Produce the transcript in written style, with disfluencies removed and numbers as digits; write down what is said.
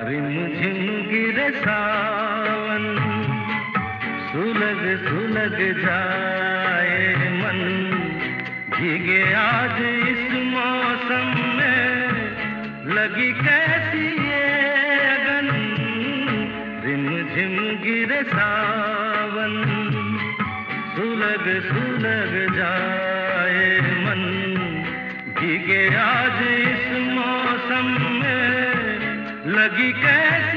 रिमझिम गिरे सावन, सुलग सुलग जाए मन, भीगे आज इस मौसम में, लगी कैसी ये अगन। रिमझिम गिरे सावन, सुलग सुलग जाए मन, भीगे आज इस मौसम में, लगी कैसी